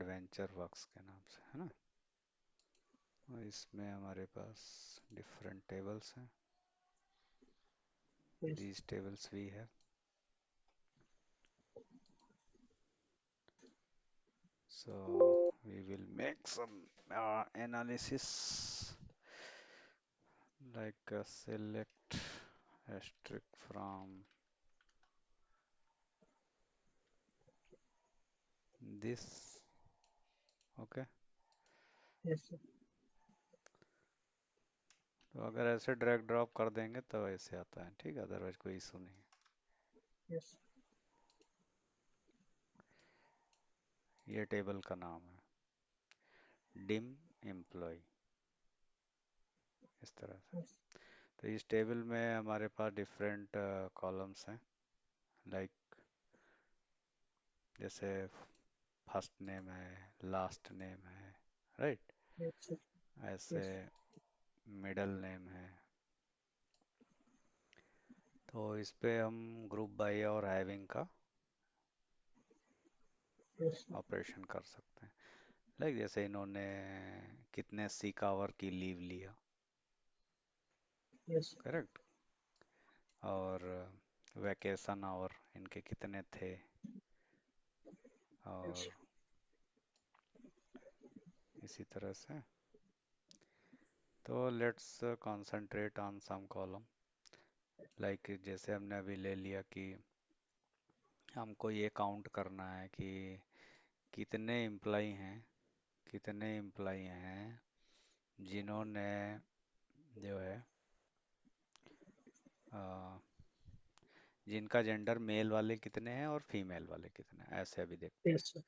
Adventure works के नाम से, है ना। और इसमें हमारे पास डिफरेंट टेबल्स हैं। Yes. These tables we have. So we will make some analysis, like select asterisk from this. Okay. Yes, sir. तो अगर ऐसे ड्रैग ड्रॉप कर देंगे तो ऐसे आता है, ठीक है, अदरवाइज कोई इशू नहीं है। Yes. ये टेबल का नाम है डिम एम्प्लॉय, इस तरह से। Yes. तो इस टेबल में हमारे पास डिफरेंट कॉलम्स हैं, लाइक जैसे फर्स्ट नेम है, लास्ट नेम है, राइट। Yes, sir. ऐसे Yes. मिडल नेम है। तो इस पे हम ग्रुप बाय और हैविंग का Yes, sir. ऑपरेशन कर सकते हैं। लाइक जैसे इन्होंने कितने सिक आवर की लीव लिया, Yes. करेक्ट। और वैकेशन आवर इनके कितने थे, Yes. और इसी तरह से। तो let's concentrate on some column, like जैसे हमने अभी ले लिया कि हमको ये काउंट करना है कि कितने एम्प्लॉय हैं, कितने एम्प्लॉय हैं जिन्होंने जो है अ, जिनका जेंडर मेल वाले कितने हैं और फीमेल वाले कितने हैं, ऐसे अभी देखते हैं। Yes, sir.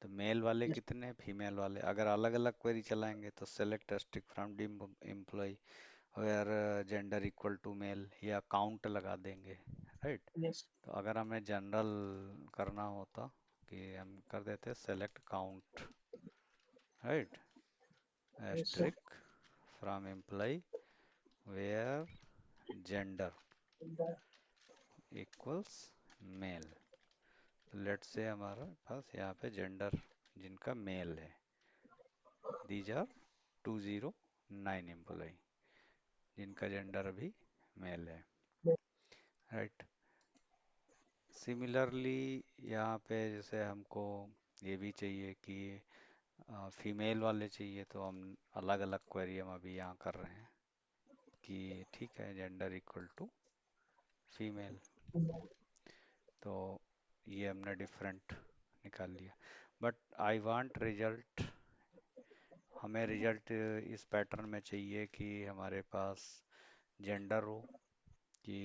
तो मेल वाले Yes. कितने, फीमेल वाले, अगर अलग अलग क्वेरी चलाएंगे तो select stick from dim employee where gender equal to male, या काउंट लगा देंगे, राइट। Yes. तो अगर हमें जनरल करना होता कि हम कर देते select count, right, Yes, sir. Asterisk from employee where gender The- equals male. तो लेट से हमारा पास यहाँ पे जेंडर जिनका मेल है, दीज आर 209 एम्प्लॉय जिनका जेंडर अभी मेल है, the- राइट। सिमिलरली यहाँ पे जैसे हमको ये भी चाहिए कि फीमेल वाले चाहिए, तो हम अलग अलग क्वेरी हम अभी यहाँ कर रहे हैं कि ठीक है जेंडर इक्वल टू फीमेल। तो ये हमने डिफरेंट निकाल लिया, बट आई वांट रिजल्ट, हमें रिजल्ट इस पैटर्न में चाहिए कि हमारे पास जेंडर हो, कि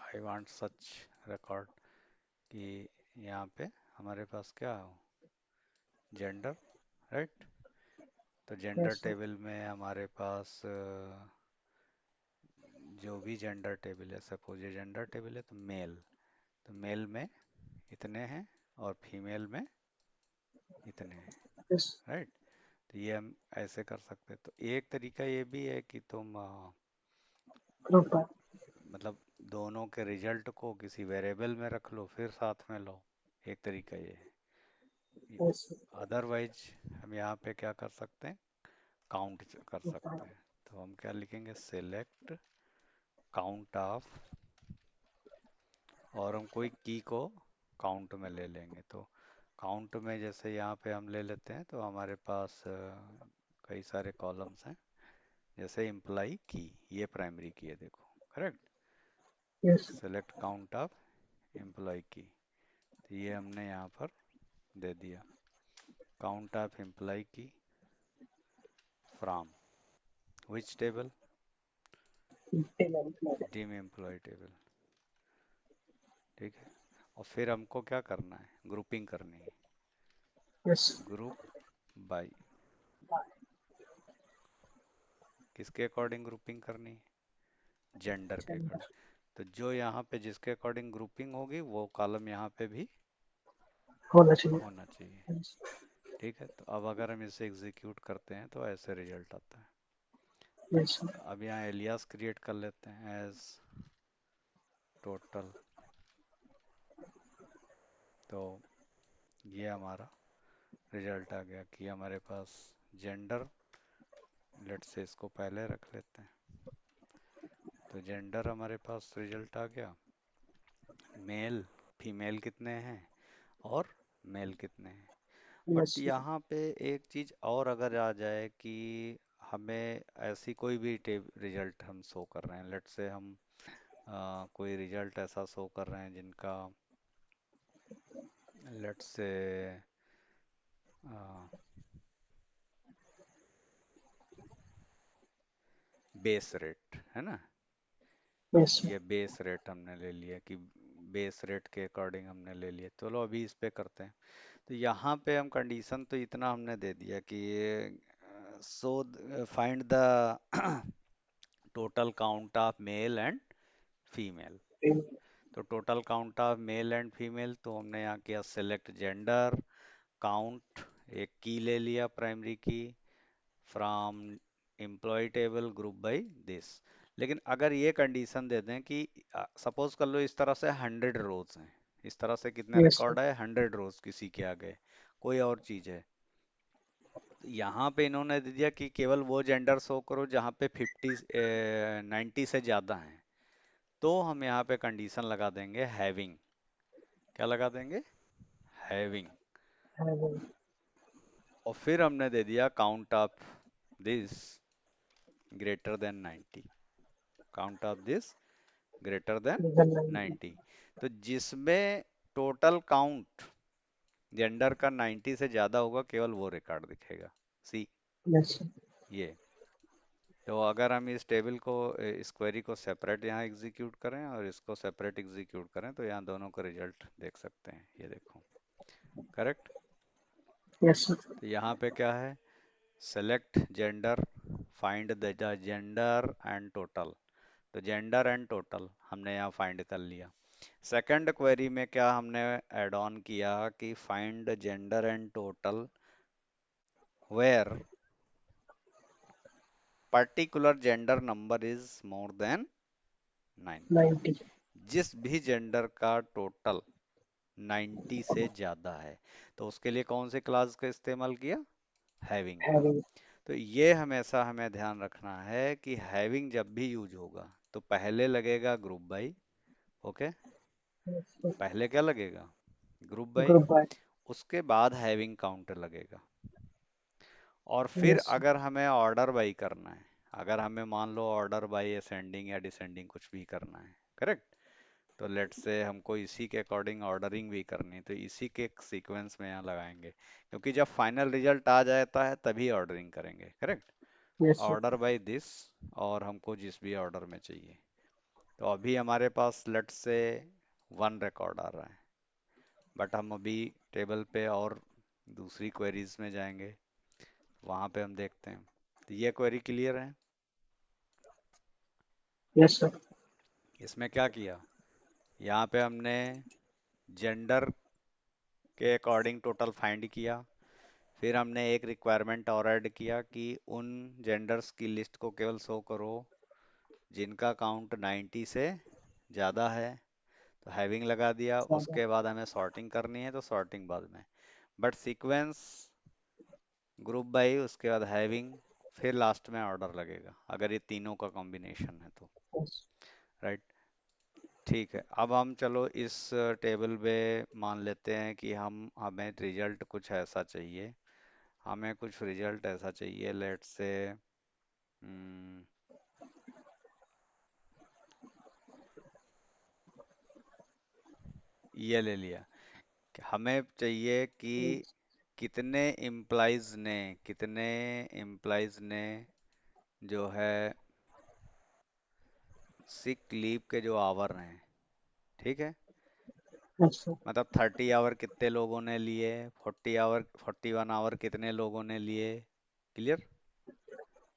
आई वांट सच रिकॉर्ड कि यहाँ पे हमारे पास क्या हो, जेंडर, राइट। तो जेंडर Yes, sir. टेबल में हमारे पास जो भी जेंडर टेबल है, सपोज ये जेंडर टेबल है तो मेल, तो मेल में इतने हैं और फीमेल में इतने हैं, Yes. राइट। तो ये हम ऐसे कर सकते हैं। तो एक तरीका ये भी है कि तुम Group by. मतलब दोनों के रिजल्ट को किसी वेरिएबल में रख लो फिर साथ में लो, एक तरीका ये है। Yes, sir. अदरवाइज हम यहाँ पे क्या कर सकते हैं, काउंट कर Group by. सकते हैं। तो हम क्या लिखेंगे, सेलेक्ट काउंट ऑफ, और हम कोई की को काउंट में ले लेंगे। तो काउंट में जैसे यहाँ पे हम ले लेते हैं तो हमारे पास कई सारे कॉलम्स हैं, जैसे इम्प्लाई की, ये प्राइमरी की है, देखो, correct. Yes, sir. Select count of employee key, तो ये हमने यहाँ पर दे दिया। Count of employee key from which table, Table. Dim employee table, ठीक है। और फिर हमको क्या करना है, ग्रुपिंग करनी है, Yes. ग्रुप बाय, किसके अकॉर्डिंग ग्रुपिंग करनी है, जेंडर के Gender. अकॉर्डिंग। तो जो यहाँ पे जिसके अकॉर्डिंग ग्रुपिंग होगी वो कॉलम यहाँ पे भी होना चाहिए। होना चाहिए, Yes. ठीक है। तो अब अगर हम इसे एग्जीक्यूट करते हैं तो ऐसे रिजल्ट आता है। Yes, sir. अब यहाँ एलियास क्रिएट कर लेते हैं एज टोटल। तो ये हमारा रिजल्ट आ गया कि हमारे पास जेंडर, लेट्स से इसको पहले रख लेते हैं। तो जेंडर हमारे पास रिजल्ट आ गया, मेल फीमेल कितने हैं और मेल कितने हैं। बट यस यहाँ पे एक चीज़ और अगर आ जाए कि हमें ऐसी कोई भी रिजल्ट हम शो कर रहे हैं, लेट से हम कोई रिजल्ट ऐसा शो कर रहे हैं जिनका, लेट से बेस रेट है ना, यस ये बेस रेट हमने ले लिया कि बेस रेट के अकॉर्डिंग हमने ले लिया। चलो अभी इस पे करते हैं। तो यहाँ पे हम कंडीशन तो इतना हमने दे दिया कि so find the total count of male and female. तो total count of male and female तो हमने यहाँ किया सेलेक्ट जेंडर काउंट, एक की ले लिया प्राइमरी की from employee table group by this. लेकिन अगर ये कंडीशन दे दें कि सपोज कर लो इस तरह से 100 रोज हैं, इस तरह से कितने यस रिकॉर्ड है, 100 रोज किसी के आगे कोई और चीज है, तो यहाँ पे इन्होंने दे दिया कि केवल वो जेंडर शो करो जहाँ पे 90 से ज्यादा हैं। तो हम यहाँ पे कंडीशन लगा देंगे हैविंग, क्या लगा देंगे, हैविंग। और फिर हमने दे दिया count of this greater than 90, count of this greater than 90। तो जिसमें टोटल काउंट जेंडर का 90 से ज्यादा होगा केवल वो रिकॉर्ड दिखेगा, सी यस ये। तो अगर हम इस टेबल को, इस क्वेरी को सेपरेट यहाँ एग्जीक्यूट करें और इसको सेपरेट एग्जीक्यूट करें तो यहाँ दोनों का रिजल्ट देख सकते हैं, ये देखो करेक्ट। यस तो यहाँ पे क्या है, select gender find the gender and total. तो जेंडर एंड टोटल हमने यहाँ फाइंड कर लिया। सेकंड क्वेरी में क्या हमने ऐड ऑन किया कि find gender and total where particular gender number is more than 90। 90 जिस भी जेंडर का टोटल 90 से ज्यादा है तो उसके लिए कौन से क्लास का इस्तेमाल किया, हैविंग का। हैविंग तो ये हमेशा हमें ध्यान रखना है कि हैविंग जब भी यूज होगा तो पहले लगेगा ग्रुप बाई, ओके, पहले क्या लगेगा, ग्रुप बाई, ग्रुप बाय उसके बाद हैविंग काउंटर लगेगा। और फिर यस अगर हमें ऑर्डर बाई करना है, अगर हमें मान लो ऑर्डर बाई असेंडिंग या डिसेंडिंग कुछ भी करना है, करेक्ट, तो लेट से हमको इसी के अकॉर्डिंग ऑर्डरिंग भी करनी है तो इसी के सीक्वेंस में यहाँ लगाएंगे, क्योंकि जब फाइनल रिजल्ट आ जाता है तभी ऑर्डरिंग करेंगे, correct. Yes order by this, और हमको जिस भी ऑर्डर में चाहिए। तो अभी हमारे पास लेट से 1 रिकॉर्ड आ रहा है, बट हम अभी टेबल पे और दूसरी क्वेरीज में जाएंगे, वहां पे हम देखते हैं। तो ये क्वेरी क्लियर है। यस सर इसमें क्या किया, यहाँ पे हमने जेंडर के अकॉर्डिंग टोटल फाइंड किया, फिर हमने एक रिक्वायरमेंट और ऐड किया कि उन जेंडर्स की लिस्ट को केवल शो करो जिनका काउंट 90 से ज़्यादा है, तो हैविंग लगा दिया। उसके बाद हमें सॉर्टिंग करनी है तो सॉर्टिंग बाद में, बट सीक्वेंस ग्रुप बाई, उसके बाद हैविंग, फिर लास्ट में ऑर्डर लगेगा अगर ये तीनों का कॉम्बिनेशन है तो, राइट। ठीक है, अब हम चलो इस टेबल पे मान लेते हैं कि हमें रिजल्ट कुछ ऐसा चाहिए, हमें कुछ रिजल्ट ऐसा चाहिए, लेट से ये ले लिया कि हमें चाहिए कि कितने एम्प्लॉयज ने जो है सिक लीव के जो आवर हैं, ठीक है, यस मतलब 30 आवर कितने लोगों ने लिए, 40 आवर 41 आवर कितने लोगों ने लिए, क्लियर।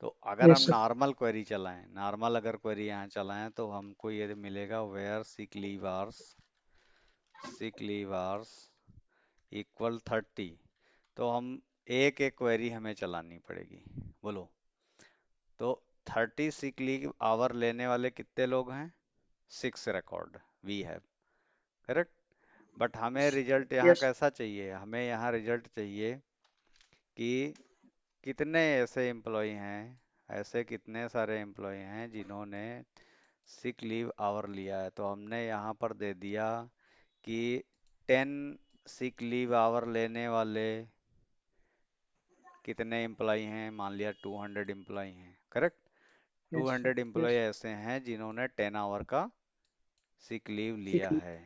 तो अगर हम यस नॉर्मल क्वेरी चलाएं, नॉर्मल अगर क्वेरी यहाँ चलाएं तो हमको ये मिलेगा where sick leave hours equal 30। तो हम एक एक क्वेरी हमें चलानी पड़ेगी, बोलो। तो 30 सिक लीव आवर लेने वाले कितने लोग हैं, 6 record we have, correct. But हमें रिजल्ट यहाँ यस। कैसा चाहिए, हमें यहाँ रिजल्ट चाहिए कि कितने ऐसे एम्प्लॉय हैं, ऐसे कितने सारे एम्प्लॉय हैं जिन्होंने सिक लीव आवर लिया है। तो हमने यहाँ पर दे दिया कि 10 सिक लीव आवर लेने वाले कितने एम्प्लॉय हैं, मान लिया 200 एम्प्लॉय हैं, correct. Two yes sir. Hundred employee yes. ऐसे हैं जिन्होंने 10 आवर का सिक लीव लिया सिक। है,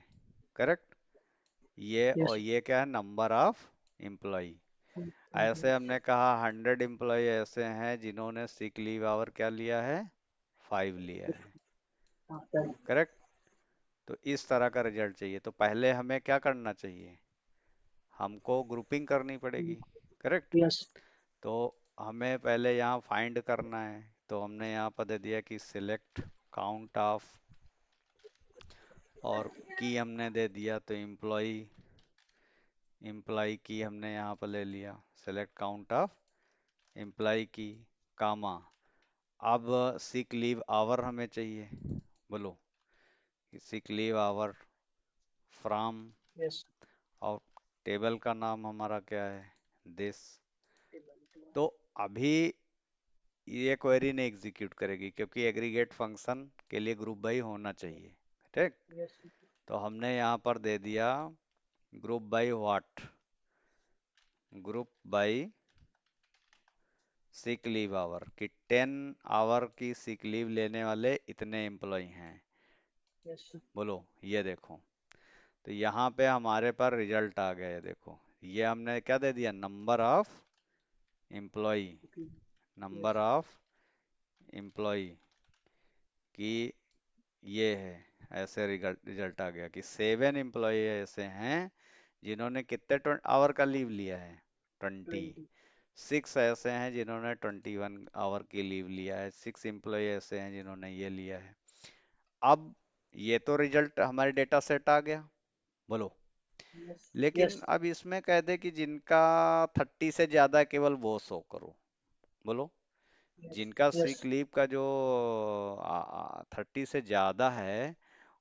करेक्ट। ये और यस। ये क्या है, नंबर ऑफ एम्प्लॉय। ऐसे हमने कहा 100 एम्प्लॉय ऐसे हैं जिन्होंने सिक लीव आवर क्या लिया है, 5 लिया है, करेक्ट। तो इस तरह का रिजल्ट चाहिए, तो पहले हमें क्या करना चाहिए, हमको ग्रुपिंग करनी पड़ेगी, करेक्ट। यस। तो हमें पहले यहाँ फाइंड करना है, तो हमने यहाँ पर दे दिया कि सिलेक्ट काउंट ऑफ, और की हमने दे दिया तो एम्प्लॉय, एम्प्लॉय की हमने यहाँ पर ले लिया, सेलेक्ट काउंट ऑफ एम्प्लॉय की, कामा। अब सिक लीव आवर हमें चाहिए, बोलो, सिक लीव आवर फ्रॉम, यस। और टेबल का नाम हमारा क्या है, दिस। तो अभी ये क्वेरी नहीं एग्जीक्यूट करेगी क्योंकि एग्रीगेट फंक्शन के लिए ग्रुप बाई होना चाहिए, ठीक। यस। तो हमने यहाँ पर दे दिया group by what, group by sick leave hour, कि 10 आवर की सिक लीव लेने वाले इतने एम्प्लॉय हैं, यस। बोलो। ये देखो, तो यहाँ पे हमारे पर रिजल्ट आ गए, देखो ये हमने क्या दे दिया, number of employee, number yes. Of employee key ये है, ऐसे रिजल्ट रिजल्ट आ गया कि 7 एम्प्लॉय ऐसे हैं जिन्होंने कितने आवर का लीव लिया है, 20। 20। 6 ऐसे हैं जिन्होंने 21 आवर की लीव लिया है, 6 एम्प्लॉय ऐसे हैं जिन्होंने ये लिया है। अब ये तो रिजल्ट हमारे डेटा सेट आ गया, बोलो। यस। लेकिन यस। अब इसमें कह दे कि जिनका 30 से ज्यादा है, केवल वो शो करो, बोलो। यस। जिनका यस। सिक लीव का जो 30 से ज्यादा है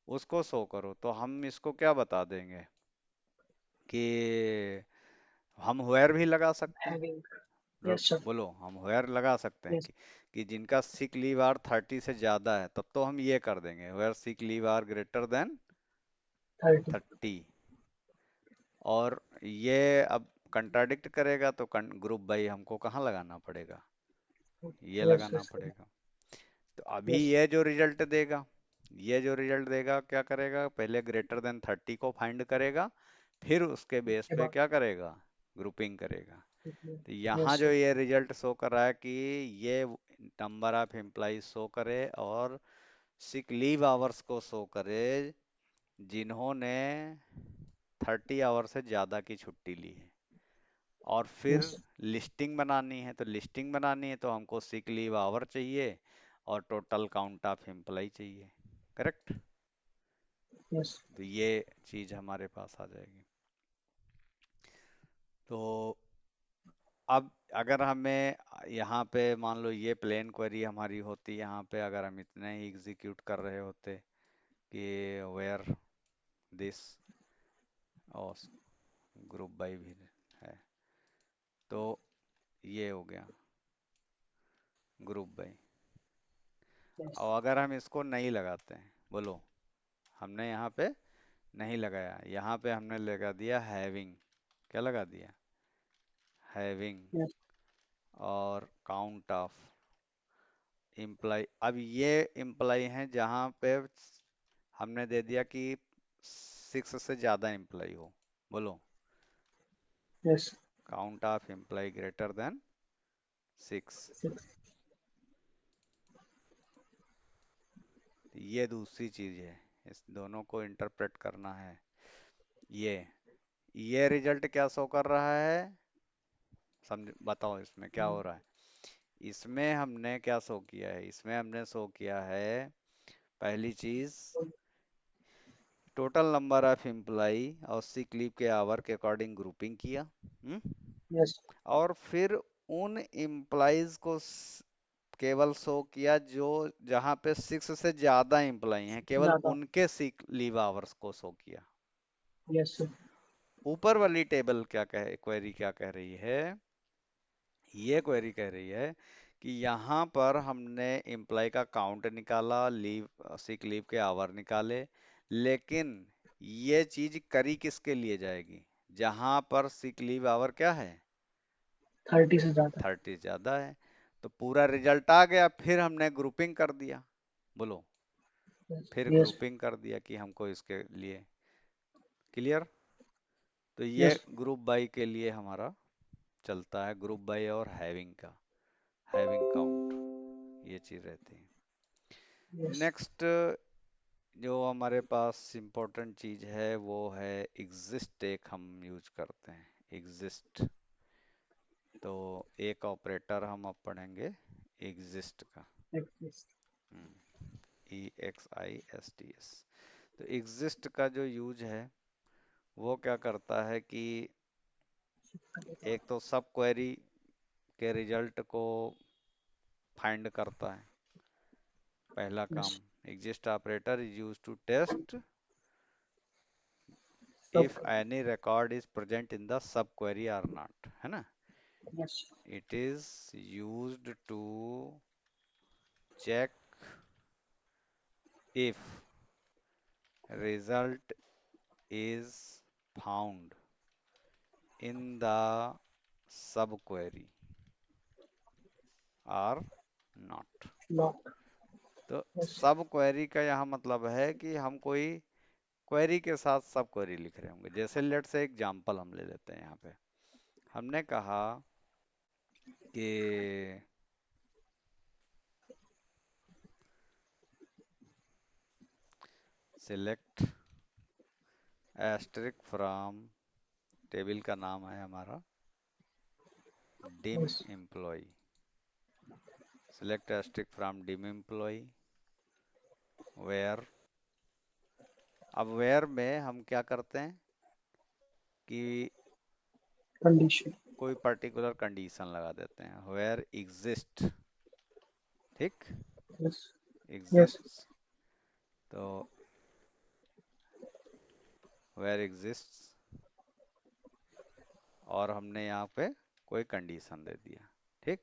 उसको शो करो। तो हम इसको क्या बता देंगे कि हम वेयर भी लगा सकते हैं, हैविंग। Yes sir. बोलो, हम वेयर लगा सकते हैं यस। कि जिनका सिक लीव आर 30 से ज्यादा है, तब तो हम ये कर देंगे where sick leave are greater than 30। 30। और ये अब कंट्राडिक्ट करेगा तो ग्रुप बाई हमको कहाँ लगाना पड़ेगा, ये यस। लगाना यस। पड़ेगा। तो अभी यस। ये जो रिजल्ट देगा, ये जो रिजल्ट देगा क्या करेगा, पहले ग्रेटर देन 30 को फाइंड करेगा, फिर उसके बेस उसके पे बाद। क्या करेगा, ग्रुपिंग करेगा। तो यहाँ यस जो सर। ये रिजल्ट शो कर रहा है कि ये नंबर ऑफ एम्प्लॉय शो करे और सिक लीव आवर्स को शो करे जिन्होंने 30 आवर से ज़्यादा की छुट्टी ली है। और फिर यस। लिस्टिंग बनानी है, तो लिस्टिंग बनानी है तो हमको सिक लीव आवर चाहिए और टोटल काउंट ऑफ एम्प्लॉय चाहिए, करेक्ट। यस। तो ये चीज़ हमारे पास आ जाएगी। तो अब अगर हमें यहाँ पे मान लो ये प्लेन क्वेरी हमारी होती, यहाँ पे अगर हम इतने ही एग्जीक्यूट कर रहे होते कि वेयर दिस, और ग्रुप बाई भी है, तो ये हो गया ग्रुप बाई। यस। और अगर हम इसको नहीं लगाते हैं, बोलो, हमने यहाँ पे नहीं लगाया, यहाँ पे हमने लगा दिया हैविंग, क्या लगा दिया, हैविंग, यस। और काउंट ऑफ एम्प्लॉय। अब ये एम्प्लॉय हैं जहाँ पे हमने दे दिया कि 6 से ज़्यादा एम्प्लॉय हो, बोलो, yes. Count of employee greater than 6। 6। ये दूसरी चीज़ है, इस दोनों को इंटरप्रेट करना है। ये ये रिजल्ट क्या शो कर रहा है, समझ बताओ इसमें क्या हो रहा है। इसमें हमने क्या शो किया है, इसमें हमने शो किया है पहली चीज, टोटल नंबर ऑफ एम्प्लाई और सिक लीव के आवर के अकॉर्डिंग ग्रुपिंग किया। हम्म? यस। और फिर उन एम्प्लॉयज को केवल शो किया जो जहाँ पे 6 से ज्यादा एम्प्लॉय हैं, केवल ज्यादा। उनके सिक लीव आवर्स को शो किया। Yes, sir. ऊपर वाली टेबल क्या कह क्वेरी क्या कह रही है? ये क्वेरी कह रही है कि यहाँ पर हमने एम्प्लॉय का काउंट निकाला, लीव सिक लीव के आवर निकाले, लेकिन ये चीज करी किसके लिए जाएगी? जहां पर सिक लीव आवर क्या है? 30 से ज्यादा। 30 ज्यादा है। तो पूरा रिजल्ट आ गया, फिर हमने ग्रुपिंग कर दिया। बोलो। Yes, फिर yes, ग्रुपिंग कर दिया कि हमको इसके लिए। क्लियर? तो ये yes, ग्रुप बाई के लिए हमारा चलता है, ग्रुप बाई और हैविंग का, हैविंग काउंट, ये चीज रहती है। yes. नेक्स्ट जो हमारे पास इम्पोर्टेंट चीज है वो है एग्जिस्ट, एक हम यूज करते हैं एग्जिस्ट। तो एक ऑपरेटर हम अब पढ़ेंगे एग्जिस्ट का। Yes. EXISTS। तो एग्जिस्ट का जो यूज है वो क्या करता है कि एक तो सब क्वेरी के रिजल्ट को फाइंड करता है, पहला काम। Yes. Exist operator is use to test Sub. If any record is present in the sub query or not, है ना? Yes. It is used to check if result is found in the subquery or not। Not. तो Yes. सब query का यहाँ मतलब है कि हम कोई क्वेरी के साथ सब क्वेरी लिख रहे होंगे। जैसे लेट से एग्जांपल हम ले लेते हैं। यहाँ पे हमने कहा कि सिलेक्ट एस्टेरिक फ्रॉम, टेबल का नाम है हमारा dim Yes. Employee, select asterisk from dim employee where. अब वेयर में हम क्या करते हैं कि Condition. कोई पर्टिकुलर कंडीशन लगा देते हैं, वेयर एग्जिस्ट। ठीक, Yes. Yes. एग्जिस्ट। तो वेयर एग्जिस्ट, और हमने यहाँ पे कोई कंडीशन दे दिया। ठीक,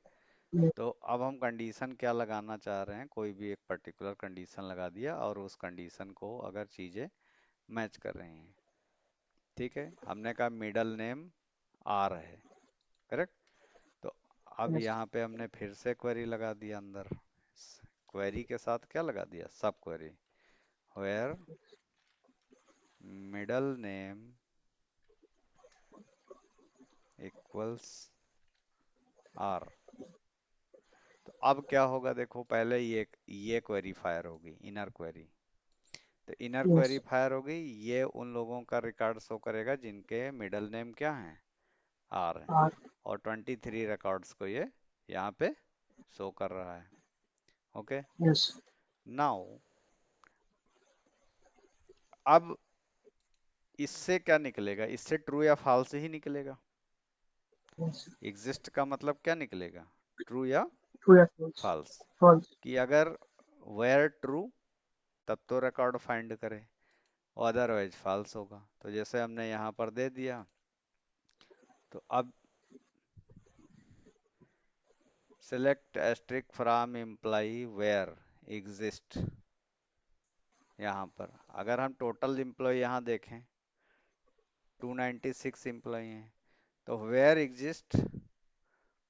Yes. तो अब हम कंडीशन क्या लगाना चाह रहे हैं, कोई भी एक पर्टिकुलर कंडीशन लगा दिया और उस कंडीशन को अगर चीजें मैच कर रही हैं। ठीक है, हमने कहा मिडल नेम आर है, करेक्ट। तो अब Yes. यहाँ पे हमने फिर से क्वेरी लगा दिया अंदर, क्वेरी के साथ क्या लगा दिया, sub query, where middle name equals R. तो अब क्या होगा देखो, पहले ये क्वेरी फायर होगी, इनर क्वेरी। तो इनर क्वेरी Yes. फायर होगी, ये उन लोगों का रिकॉर्ड शो करेगा जिनके मिडल नेम क्या है, आर है। R. और 23 रिकॉर्ड्स को ये यहाँ पे शो कर रहा है। Okay, Yes. नाउ अब इससे क्या निकलेगा, इससे ट्रू या फॉल्स ही निकलेगा। Yes. एग्जिस्ट का मतलब क्या निकलेगा, ट्रू या True or false? False. False. कि अगर वेयर ट्रू तब तो रिकॉर्ड फाइंड करे, और अदरवाइज फॉल्स होगा। तो जैसे हमने यहाँ पर दे दिया, तो अब select asterisk from employee where exist, यहाँ पर अगर हम टोटल एम्प्लॉय यहाँ देखें 296 एम्प्लॉय हैं, तो वेयर एग्जिस्ट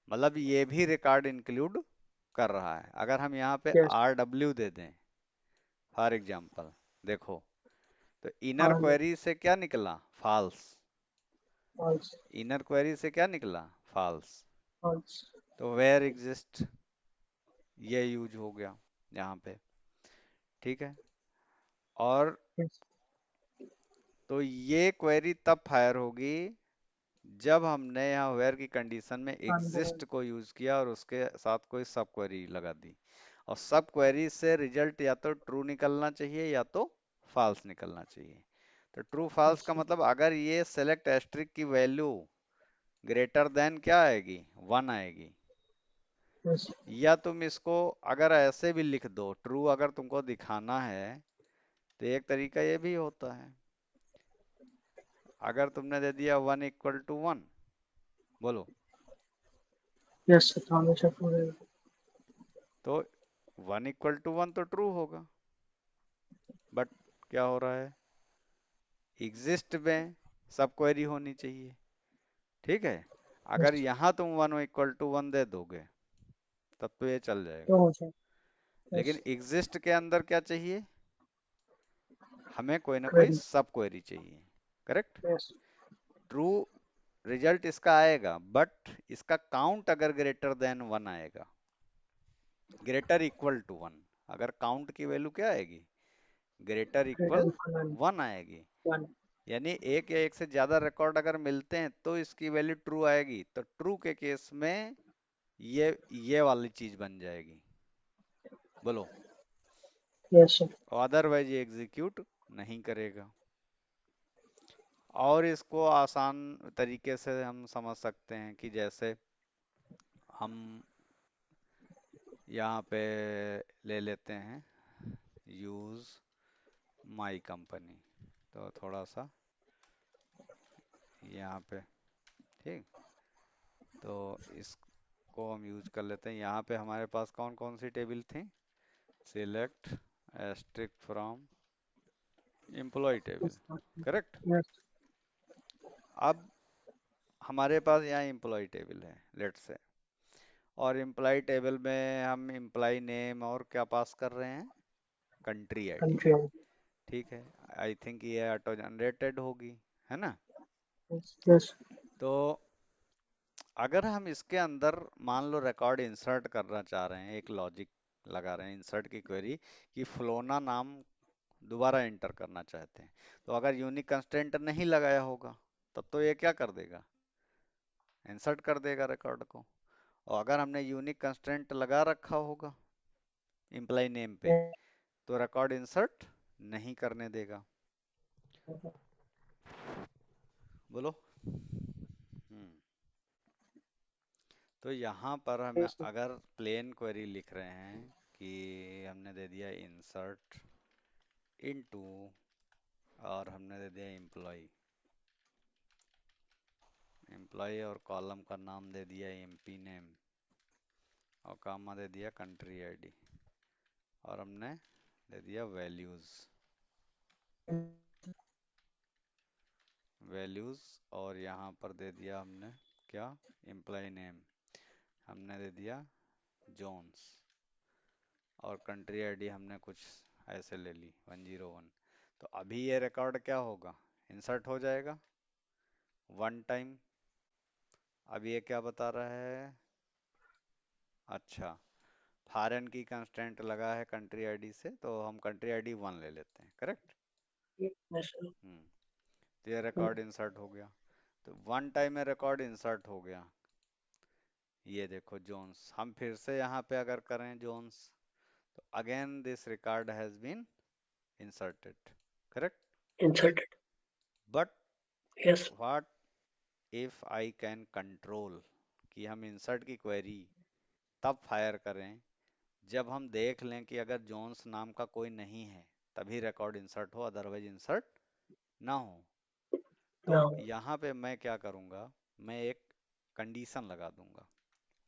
मतलब ये भी रिकॉर्ड इंक्लूड कर रहा है। अगर हम यहाँ पे Yes. RW दे दें फॉर एग्जांपल, देखो, तो इनर R. क्वेरी से क्या निकला, फॉल्स। False. इनर क्वेरी से क्या निकला, फॉल्स। False. तो वेयर एग्जिस्ट ये यूज हो गया यहाँ पे। ठीक है, और Yes. तो ये क्वेरी तब फायर होगी जब हमने यहाँ वेयर की कंडीशन में Under. एग्जिस्ट को यूज किया और उसके साथ कोई सब क्वेरी लगा दी। और सब क्वेरी से रिजल्ट या तो ट्रू निकलना चाहिए या तो फॉल्स निकलना चाहिए। तो ट्रू फॉल्स Yes. का मतलब अगर ये सेलेक्ट एस्ट्रिक की वैल्यू ग्रेटर देन क्या आएगी, 1 आएगी। Yes. या तुम इसको अगर ऐसे भी लिख दो, ट्रू अगर तुमको दिखाना है तो एक तरीका ये भी होता है अगर तुमने दे दिया 1 = 1, बोलो, यस सर, तो हमेशा ट्रू रहेगा। तो 1 = 1 तो ट्रू होगा। बट क्या हो रहा है, एग्जिस्ट में सब क्वेरी होनी चाहिए, ठीक है। अगर यस, यहाँ तुम 1 = 1 दे दोगे तब तो ये चल तो जाएगा। हो जाए। लेकिन यस। एग्जिस्ट के अंदर क्या चाहिए, हमें कोई ना कोई क्वेरी। सब क्वेरी चाहिए, करेक्ट। यस। ट्रू रिजल्ट इसका आएगा, बट इसका काउंट अगर ग्रेटर देन 1 आएगा, ग्रेटर इक्वल टू 1, अगर काउंट की वैल्यू क्या आएगी, ग्रेटर ग्रेटर इक्वल इक्वल 1 आएगी। 1। यानी एक या एक से ज्यादा रिकॉर्ड अगर मिलते हैं तो इसकी वैल्यू ट्रू आएगी। तो ट्रू के केस में ये वाली चीज बन जाएगी, बोलो। Yes sir. अदरवाइज ये एग्जीक्यूट नहीं करेगा। और इसको आसान तरीके से हम समझ सकते हैं कि जैसे हम यहाँ पे ले लेते हैं यूज माई कंपनी, तो थोड़ा सा यहाँ पे, ठीक, तो इसको हम यूज कर लेते हैं। यहाँ पे हमारे पास कौन कौन सी टेबल थी, select asterisk from employee table, correct. Yes. अब हमारे पास यहाँ एम्प्लॉय टेबल है, लेट्स से, और एम्प्लॉय टेबल में हम एम्प्लॉय नेम और क्या पास कर रहे हैं, कंट्री आईडी, कंट्री। ठीक है। आई थिंक ये ऑटो जनरेटेड होगी, है ना। यस। यस। तो अगर हम इसके अंदर मान लो रिकॉर्ड इंसर्ट करना चाह रहे हैं, एक लॉजिक लगा रहे हैं इंसर्ट की क्वेरी, कि फ्लोना नाम दोबारा एंटर करना चाहते हैं, तो अगर यूनिक कंस्ट्रेंट नहीं लगाया होगा तब तो ये क्या कर देगा, इंसर्ट कर देगा रिकॉर्ड को। और अगर हमने यूनिक कंस्ट्रेंट लगा रखा होगा इम्प्लाई नेम पे, तो रिकॉर्ड इंसर्ट नहीं करने देगा, बोलो। हम्म। तो यहाँ पर हम यस। अगर प्लेन क्वेरी लिख रहे हैं कि हमने दे दिया इंसर्ट इनटू, और हमने दे दिया एम्प्लॉय, एम्प्लॉय और कॉलम का नाम दे दिया एमपी नेम, और कामा दे दिया कंट्री आईडी, और हमने दे दिया वैल्यूज, वैल्यूज, और यहाँ पर दे दिया हमने क्या, एम्प्लॉय नेम हमने दे दिया जोन्स, और कंट्री आईडी हमने कुछ ऐसे ले ली 101। तो अभी ये रिकॉर्ड क्या होगा, इंसर्ट हो जाएगा 1 टाइम। अब ये क्या बता रहा है, अच्छा, फॉरेन की कंस्ट्रेंट लगा है कंट्री आईडी से, तो हम कंट्री आईडी 1 ले लेते हैं, करेक्ट। यस। हम्म। तो ये रिकॉर्ड इंसर्ट हो गया, तो 1 टाइम में रिकॉर्ड इंसर्ट हो गया। ये देखो जोन्स, हम फिर से यहाँ पे अगर करें जोन्स, तो again this record has been inserted, correct. Inserted. But yes. What if I can control, कि हम इंसर्ट की क्वेरी तब फायर करें जब हम देख लें कि अगर जोन्स नाम का कोई नहीं है तभी रिकॉर्ड इंसर्ट हो, अदरवाइज इंसर्ट ना हो। तो नाउ। यहाँ पे मैं क्या करूँगा, मैं एक कंडीशन लगा दूंगा।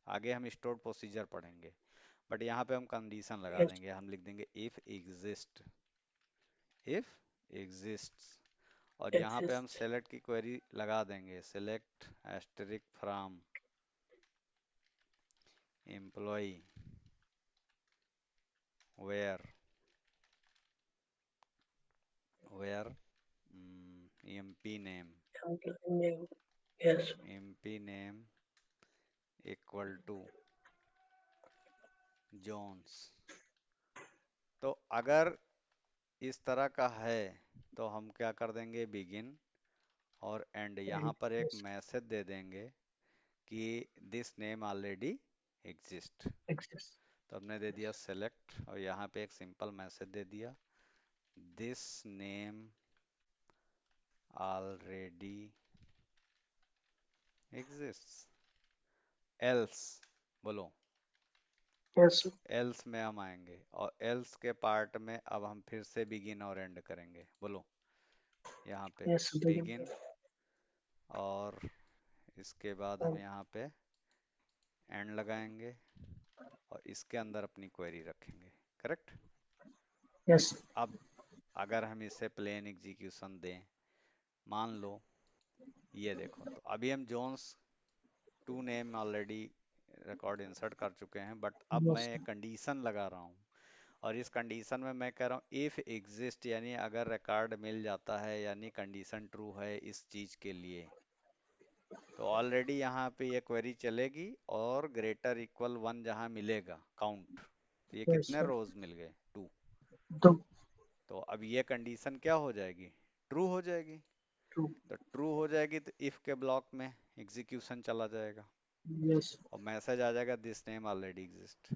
आगे हम स्टोर प्रोसीजर पढ़ेंगे, बट यहाँ पे हम कंडीशन लगा यस। देंगे, हम लिख देंगे इफ एग्जिस्ट, इफ एग्जिस्ट्स, और यहाँ पे हम एक्सिस्ट। सेलेक्ट की क्वेरी लगा देंगे, select asterisk from employee where, where emp name, yes. Emp name equal to Jones. तो अगर इस तरह का है तो हम क्या कर देंगे, बिगिन और एंड, यहाँ पर एक यस। मैसेज दे देंगे कि this name already exist. Exist. तो हमने दे दिया सेलेक्ट, और यहाँ पे एक सिंपल मैसेज दे दिया, this name already exist, else, बोलो। यस। एल्स में हम आएंगे, और एल्स के पार्ट में अब हम फिर से बिगिन और एंड करेंगे, बोलो। यहाँ पे यस। बिगिन और इसके बाद हम यहाँ पे एंड लगाएंगे और इसके अंदर अपनी क्वेरी रखेंगे। करेक्ट। यस। अब अगर हम इसे प्लेन एग्जीक्यूशन दें, मान लो ये देखो, तो अभी हम Jones to name already record insert कर चुके हैं, बट अब मैं यस। एक कंडीशन लगा रहा हूँ। और इस कंडीशन में मैं कह रहा हूँ इफ एग्जिस्ट, यानी अगर रिकॉर्ड मिल जाता है, यानी कंडीशन ट्रू है इस चीज के लिए, तो ऑलरेडी यहाँ पे ये क्वेरी चलेगी और ग्रेटर इक्वल वन जहाँ मिलेगा काउंट, तो ये यस कितने सर। रोज मिल गए, टू। दो। तो अब ये कंडीशन क्या हो जाएगी, ट्रू हो जाएगी। टू। तो ट्रू हो जाएगी तो इफ के ब्लॉक में एग्जीक्यूशन चला जाएगा यस। और मैसेज आ जाएगा दिस नेम ऑलरेडी एग्जिस्ट।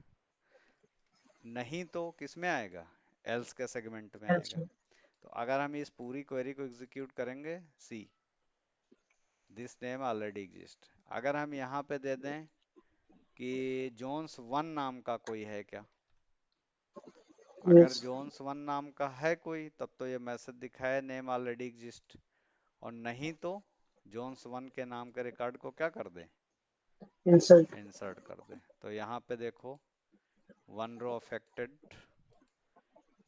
नहीं तो किस में आएगा, एल्स के सेगमेंट में एल्स आएगा। में। तो अगर हम इस पूरी क्वेरी को एग्जीक्यूट करेंगे, see this name already exist, अगर हम यहाँ पे दे दें कि जोन्स वन नाम का कोई है क्या, अगर यस। जोन्स वन नाम का है कोई, तब तो ये मैसेज दिखाए नेम ऑलरेडी एग्जिस्ट। और नहीं तो जोन्स वन के नाम के रिकॉर्ड को क्या कर दे, इंसल्ट। इंसर्ट कर दे। तो यहाँ पे देखो वन रो अफेक्टेड,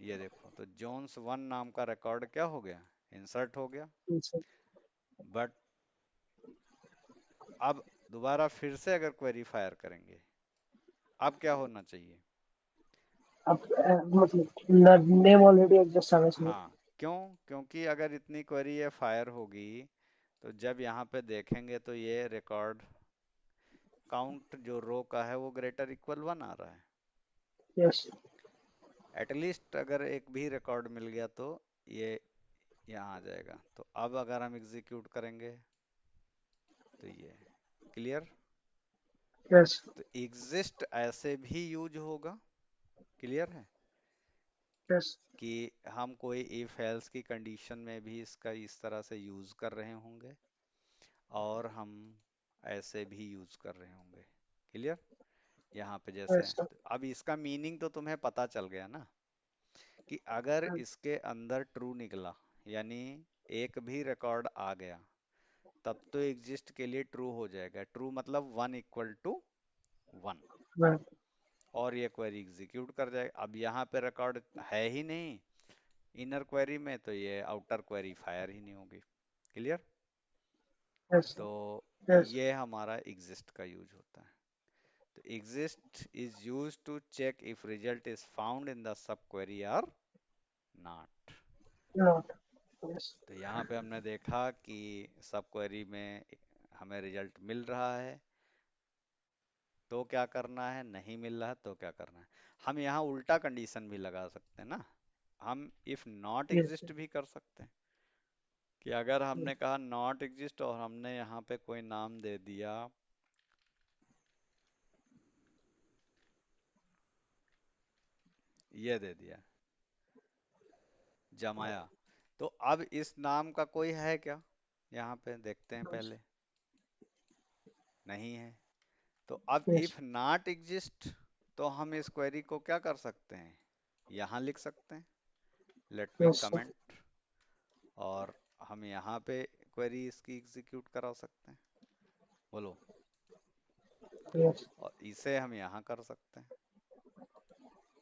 ये देखो, तो जोन्स वन नाम का रिकॉर्ड क्या हो गया, इंसर्ट हो गया। इंसल्ट। बट अब दोबारा फिर से अगर क्वेरी फायर करेंगे, अब क्या होना चाहिए, अब मतलब नेम ऑलरेडी एग्जिस्ट आना चाहिए। हाँ, क्यों, क्योंकि अगर इतनी क्वेरी ये फायर होगी तो जब यहाँ पे देखेंगे तो ये रिकॉर्ड काउंट जो रो का है वो ग्रेटर इक्वल वन आ रहा है। यस। एटलीस्ट अगर एक भी रिकॉर्ड मिल गया तो ये यहाँ आ जाएगा। तो अब अगर हम एग्जीक्यूट करेंगे तो ये क्लियर। यस। तो एग्जिस्ट ऐसे भी यूज होगा, क्लियर है, यस। कि हम कोई इफ एल्स की कंडीशन में भी इसका इस तरह से यूज कर रहे होंगे और हम ऐसे भी यूज कर रहे होंगे। क्लियर। यहाँ पे जैसे यस सर। तो अब इसका मीनिंग तो तुम्हें पता चल गया ना, कि अगर इसके अंदर ट्रू निकला, यानी एक भी रिकॉर्ड आ गया, तब तो एग्जिस्ट के लिए ट्रू हो जाएगा। ट्रू मतलब वन इक्वल टू वन, और ये क्वेरी एग्जीक्यूट कर जाएगा। अब यहाँ पे रिकॉर्ड है ही नहीं इनर क्वेरी में, तो ये आउटर क्वेरी फायर ही नहीं होगी। क्लियर। यस। तो यस। ये हमारा एग्जिस्ट का यूज होता है। तो exist is used to check if result is found in the subquery or not। Not. Yes. तो यहाँ पे हमने देखा कि सब क्वेरी में हमें रिजल्ट मिल रहा है तो क्या करना है, नहीं मिल रहा है तो क्या करना है। हम यहाँ उल्टा कंडीशन भी लगा सकते हैं ना, हम इफ नॉट यस। एग्जिस्ट भी कर सकते हैं, कि अगर हमने कहा नॉट एग्जिस्ट और हमने यहाँ पे कोई नाम दे दिया, ये दे दिया जमाया, तो अब इस नाम का कोई है क्या, यहाँ पे देखते हैं पहले, नहीं है। तो अब यस। इफ नॉट एग्जिस्ट, तो हम इस क्वेरी को क्या कर सकते हैं, यहाँ लिख सकते हैं, let me yes sir. Comment, और हम यहाँ पे क्वेरी इसकी एग्जीक्यूट करा सकते हैं। बोलो। यस। और इसे हम यहाँ कर सकते हैं।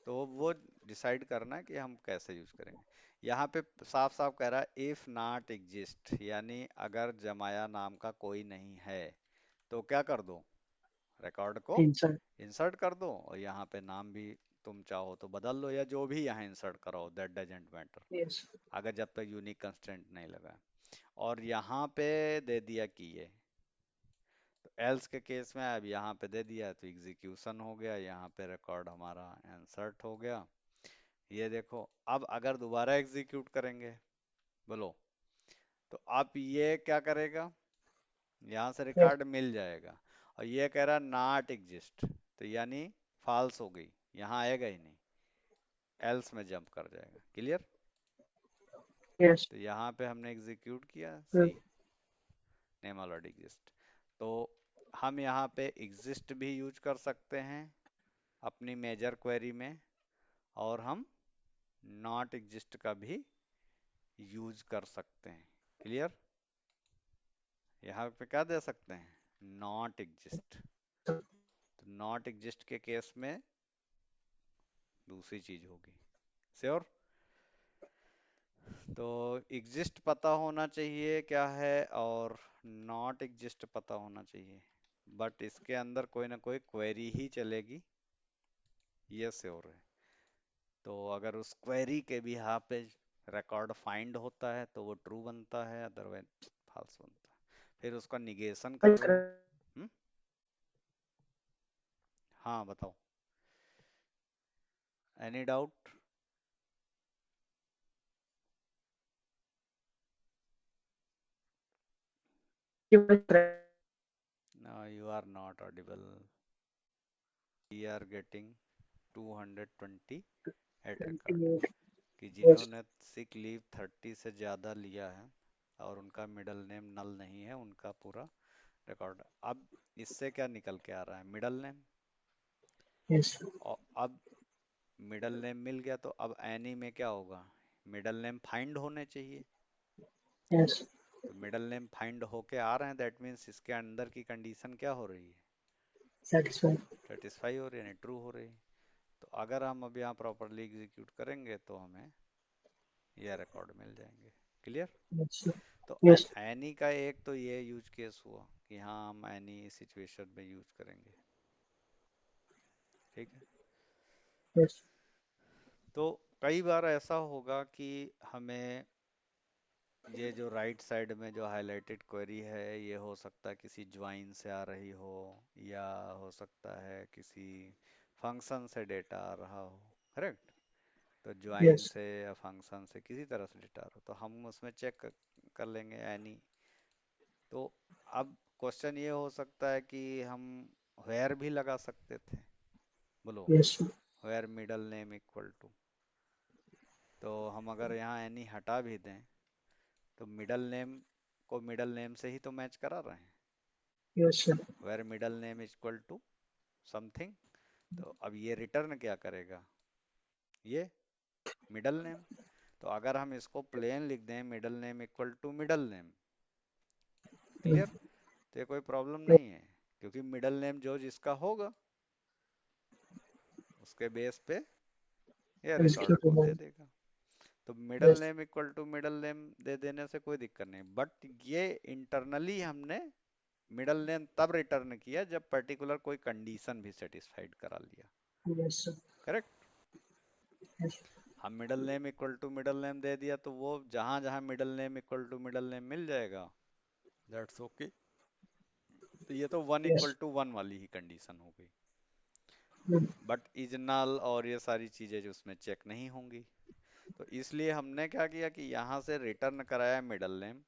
तो वो डिसाइड करना है कि हम कैसे यूज करेंगे। यहाँ पे साफ साफ कह रहा है इफ नॉट एग्जिस्ट, यानी अगर जमाया नाम का कोई नहीं है तो क्या कर दो, रिकॉर्ड को इंसल्ट। इंसर्ट कर दो, और यहाँ पे नाम भी तुम चाहो तो बदल लो, या जो भी यहाँ इंसर्ट कराओ, दैट डजेंट मैटर, यस। अगर जब तक यूनिक कंस्ट्रेंट नहीं लगा। और यहाँ पे दे दिया कि ये, तो एल्स के केस में अब यहाँ पे दे दिया तो एग्जीक्यूशन हो गया, यहाँ पे रिकॉर्ड हमारा इंसर्ट हो गया। ये देखो, अब अगर दोबारा एग्जीक्यूट करेंगे, बोलो, तो अब ये क्या करेगा, यहाँ से यस। रिकॉर्ड मिल जाएगा, और ये कह रहा नॉट एग्जिस्ट, तो यानी फॉल्स हो गई, यहाँ आएगा ही नहीं, एल्स में जंप कर जाएगा। क्लियर। यस। तो यहाँ पे हमने एग्जीक्यूट किया, सी नेम ऑलरेडी एग्जिस्ट। तो हम यहाँ पे एग्जिस्ट भी यूज कर सकते हैं अपनी मेजर क्वेरी में, और हम नॉट एग्जिस्ट का भी यूज कर सकते हैं। क्लियर। यहाँ पे क्या दे सकते हैं, नॉट एग्जिस्ट। तो नॉट एग्जिस्ट के केस में दूसरी चीज होगी। श्योर। तो एग्जिस्ट पता होना चाहिए क्या है, और नॉट एग्जिस्ट पता होना चाहिए, बट इसके अंदर कोई ना कोई क्वेरी ही चलेगी, ये श्योर है। तो अगर उस क्वेरी के भी यहाँ पे रिकॉर्ड फाइंड होता है तो वो ट्रू बनता है, अदरवाइज फॉल्स बनता है। फिर उसका निगेशन कर लो। हम्म। हाँ बताओ, any doubt? You are not audible. We are getting 220 eight record, कि जिन्होंने सिक लीव 30 से ज़्यादा लिया है और उनका मिडल नेम नल नहीं है, उनका पूरा रिकॉर्ड। अब इससे क्या निकल के आ रहा है, मिडल नेम। यस और अब मिडल नेम मिल गया तो अब एनी में क्या होगा, मिडल नेम फाइंड होने चाहिए। यस तो मिडल नेम फाइंड होके आ रहे हैं, दैट मीन्स इसके अंदर की कंडीशन क्या हो रही है, सेटिस्फाई। सेटिस्फाई हो रही है, ट्रू हो रही है। तो अगर हम अब यहाँ प्रॉपरली एग्जीक्यूट करेंगे तो हमें यह रिकॉर्ड मिल जाएंगे। क्लियर। यस तो यस एनी का एक तो ये यूज केस हुआ कि हाँ हम एनी सिचुएशन में यूज करेंगे। ठीक है। यस तो कई बार ऐसा होगा कि हमें ये जो राइट साइड में जो हाईलाइटेड क्वेरी है, ये हो सकता है किसी ज्वाइन से आ रही हो, या हो सकता है किसी फंक्शन से डेटा आ रहा हो। करेक्ट। तो ज्वाइन यस से या फंक्शन से किसी तरह से डेटा आ रहा हो तो हम उसमें चेक कर लेंगे एनी। तो अब क्वेश्चन ये हो सकता है कि हम वेयर भी लगा सकते थे। बोलो, yes where middle name equal to. तो हम अगर यहाँ एनी हटा भी दें तो मिडल नेम को मिडल नेम से ही तो मैच करा रहे हैं। Yes where middle name equal to something. तो अब ये रिटर्न क्या करेगा, ये मिडल नेम। तो अगर हम इसको प्लेन लिख दें, middle name equal to middle name, clear, तो ये कोई प्रॉब्लम नहीं है, क्योंकि मिडल नेम जो जिसका होगा उसके बेस पे ये रिकॉर्ड को दे देगा। तो middle yes name equal to middle name दे देने से कोई दिक्कत नहीं, बट ये इंटरनली हमने मिडल नेम तब रिटर्न किया जब पर्टिकुलर कोई कंडीशन भी सेटिस्फाइड करा लिया। Yes correct. यस हम middle name equal to middle name दे दिया तो वो जहां जहां middle name equal to middle name मिल जाएगा, दैट्स ओके। तो ये तो one yes equal to one वाली ही कंडीशन हो गई, बट इज नल और ये सारी चीजें जो उसमें चेक नहीं होंगी। तो इसलिए हमने क्या किया कि यहाँ से रिटर्न कराया मिडल नेम।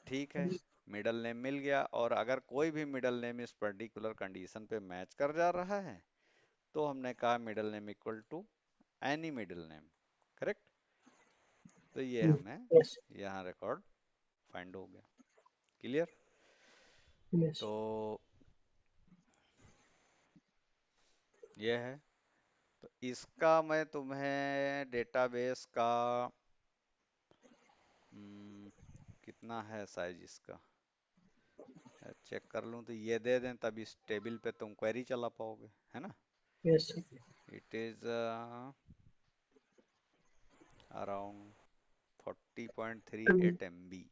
ठीक है, मिडल नेम मिल गया, और अगर कोई भी मिडल नेम इस पर्टिकुलर कंडीशन पे मैच कर जा रहा है तो हमने कहा middle name equal to any middle name. Correct. तो ये हमें यस यहाँ रिकॉर्ड फाइंड हो गया। क्लियर। यस तो ये है। तो इसका मैं तुम्हें डेटाबेस का हम्म, कितना है साइज इसका चेक कर लूँ तो ये दे दें, तब इस टेबल पे तुम क्वेरी चला पाओगे, है ना। Yes it is around 40.38 MB।